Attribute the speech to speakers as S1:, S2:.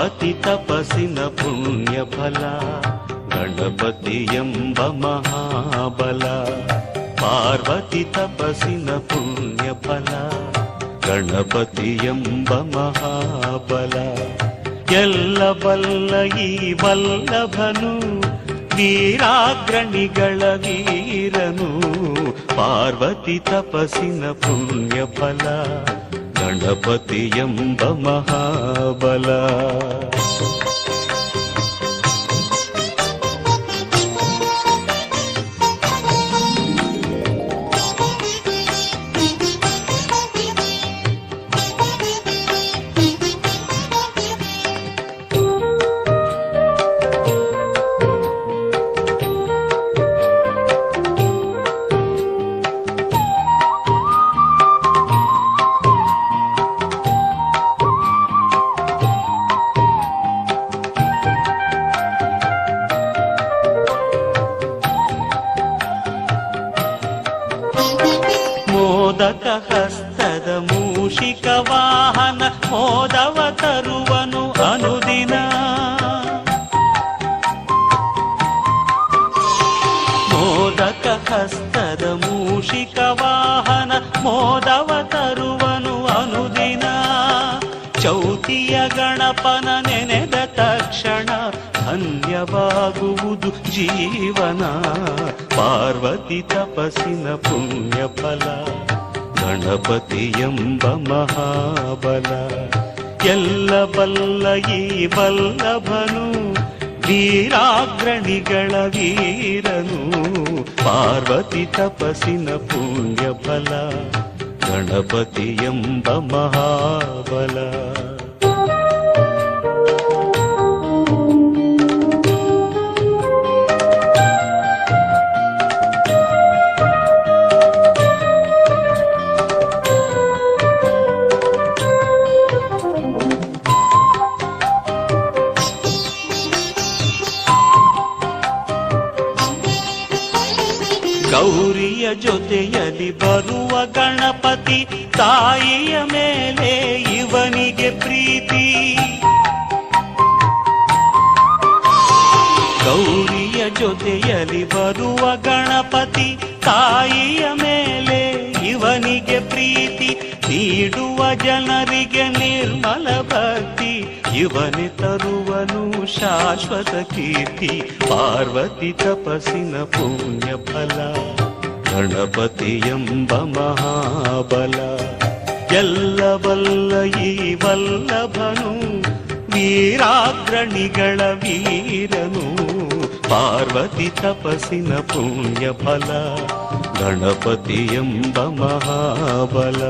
S1: ಪಾರ್ವತಿ ತಪಸ್ಸಿನ ಪುಣ್ಯ ಫಲ ಗಣಪತಿ ಎಂಬ ಮಹಾಬಲ. ಪಾರ್ವತಿ ತಪಸ್ಸಿನ ಪುಣ್ಯ ಫಲ ಗಣಪತಿ ಎಂಬ ಮಹಾಬಲ. ಎಲ್ಲ ಬಲ್ಲ ಈ ವಲ್ಲಭನು ವೀರಾಗ್ರಣಿಗಳ ವೀರನು. ಪಾರ್ವತಿ ತಪಸ್ಸಿನ ಪುಣ್ಯ ಫಲ ಗಣಪತಿ ಎಂಬ ಮಹಾಬಲ. ಮೋದಕ ಹಸ್ತದ ಮೂಷಿಕ ವಾಹನ ಮೋದವ ತರುವನು ಅನುದಿನ. ಮೋದಕ ಹಸ್ತದ ಮೂಷಿಕ ವಾಹನ ಮೋದವ ತರುವನು ಅನುದಿನ. ಚೌತಿಯ ಗಣಪನ ನೆನೆದ ತಕ್ಷಣ ಧನ್ಯವಾಗುವುದು ಜೀವನ. ಪಾರ್ವತಿ ತಪಸ್ಸಿನ ಪುಣ್ಯ ಫಲ ಗಣಪತಿ ಎಂಬ ಮಹಾಬಲ. ಎಲ್ಲ ಬಲ್ಲ ಈ ವಲ್ಲಭನು ವೀರಾಗ್ರಣಿಗಳ ವೀರನು. ಪಾರ್ವತಿ ತಪಸ್ಸಿನ ಪುಣ್ಯ ಫಲ ಗಣಪತಿ ಎಂಬ ಮಹಾಬಲ. ಗೌರಿಯ ಜೊತೆಯಲ್ಲಿ ಬರುವ ಗಣಪತಿ ತಾಯಿಯ ಮೇಲೆ ಇವನಿಗೆ ಪ್ರೀತಿ. ಗೌರಿಯ ಜೊತೆಯಲ್ಲಿ ಬರುವ ಗಣಪತಿ ತಾಯಿಯ ಮೇಲೆ ಇವನಿಗೆ ಪ್ರೀತಿ. ನೀಡುವ ಜನರಿಗೆ ನಿರ್ಮಲ ಭಕ್ತಿ ಇವನೇ ತರುವನು ಶಾಶ್ವತ ಕೀರ್ತಿ. ಪಾರ್ವತಿ ತಪಸ್ಸಿನ ಪುಣ್ಯ ಫಲ ಗಣಪತಿ ಎಂಬ ಮಹಾಬಲ. ಎಲ್ಲ ಬಲ್ಲ ಈ ವಲ್ಲಭನು ವೀರಾಗ್ರಣಿಗಳ ವೀರನು. ಪಾರ್ವತಿ ತಪಸ್ಸಿನ ಪುಣ್ಯ ಫಲ ಗಣಪತಿ ಎಂಬ ಮಹಾಬಲ.